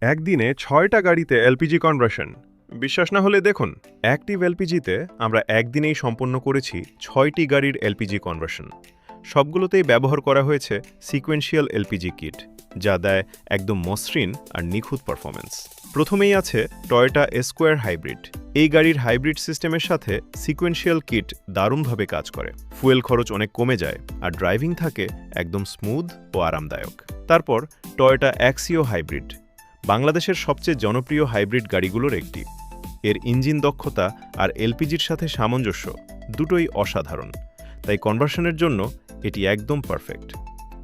একদিনে ৬টা গাড়িতে এলপিজি কনভার্সন। বিশ্বাস না হলে দেখুন, অ্যাক্টিভ এলপিজিতে আমরা একদিনেই সম্পন্ন করেছি ৬টি গাড়ির এলপিজি কনভার্সন। সবগুলোতেই ব্যবহার করা হয়েছে সিকোয়েন্সিয়াল এলপিজি কিট, যা দেয় একদম মসৃণ আর নিখুঁত পারফরমেন্স। প্রথমেই আছে টয়োটা এস্কোয়ার হাইব্রিড। এই গাড়ির হাইব্রিড সিস্টেমের সাথে সিকোয়েন্সিয়াল কিট দারুণভাবে কাজ করে। ফুয়েল খরচ অনেক কমে যায় আর ড্রাইভিং থাকে একদম স্মুথ ও আরামদায়ক। তারপর টয়োটা অ্যাক্সিও হাইব্রিড, বাংলাদেশের সবচেয়ে জনপ্রিয় হাইব্রিড গাড়িগুলোর একটি। এর ইঞ্জিন দক্ষতা আর এলপিজির সাথে সামঞ্জস্য দুটোই অসাধারণ, তাই কনভার্সনের জন্য এটি একদম পারফেক্ট।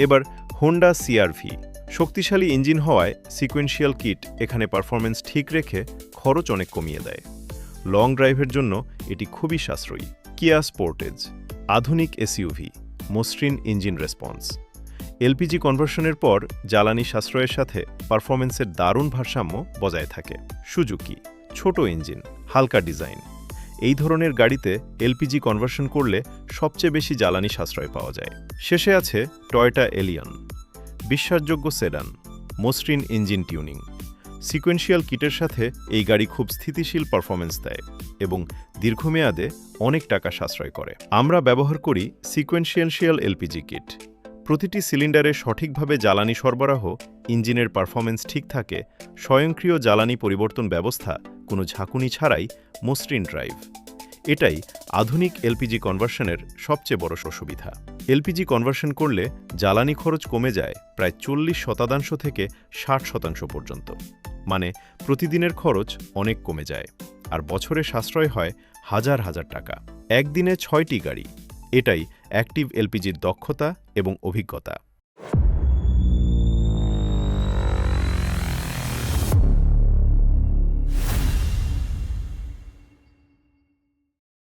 এবার হোন্ডা সিআরভি, শক্তিশালী ইঞ্জিন হওয়ায় সিকোয়েন্সিয়াল কিট এখানে পারফরমেন্স ঠিক রেখে খরচ অনেক কমিয়ে দেয়। লং ড্রাইভের জন্য এটি খুবই সাশ্রয়ী। কিয়া স্পোর্টেজ, আধুনিক এসইউভি, মসৃণ ইঞ্জিন রেসপন্স। এলপিজি কনভার্সনের পর জ্বালানি সাশ্রয়ের সাথে পারফরমেন্সের দারুণ ভারসাম্য বজায় থাকে। সুজুকি, ছোট ইঞ্জিন, হালকা ডিজাইন। এই ধরনের গাড়িতে এলপিজি কনভার্সন করলে সবচেয়ে বেশি জ্বালানি সাশ্রয় পাওয়া যায়। শেষে আছে টয়োটা এলিয়ন, বিশ্বাসযোগ্য সেডান, মসৃণ ইঞ্জিন টিউনিং। সিকোয়েন্সিয়াল কিটের সাথে এই গাড়ি খুব স্থিতিশীল পারফরমেন্স দেয় এবং দীর্ঘমেয়াদে অনেক টাকা সাশ্রয় করে। আমরা ব্যবহার করি সিকোয়েন্সিয়াল এলপিজি কিট। প্রতিটি সিলিন্ডারে সঠিকভাবে জ্বালানি সরবরাহ, ইঞ্জিনের পারফরমেন্স ঠিক থাকে, স্বয়ংক্রিয় জ্বালানি পরিবর্তন ব্যবস্থা, কোনো ঝাঁকুনি ছাড়াই মসৃণ ড্রাইভ। এটাই আধুনিক এলপিজি কনভার্সনের সবচেয়ে বড় সুবিধা। এলপিজি কনভার্সন করলে জ্বালানি খরচ কমে যায় প্রায় 40% থেকে 60% পর্যন্ত। মানে প্রতিদিনের খরচ অনেক কমে যায় আর বছরে সাশ্রয় হয় হাজার হাজার টাকা। একদিনে 6টি গাড়ি, এটাই অ্যাক্টিভ এলপিজির দক্ষতা এবং অভিজ্ঞতা।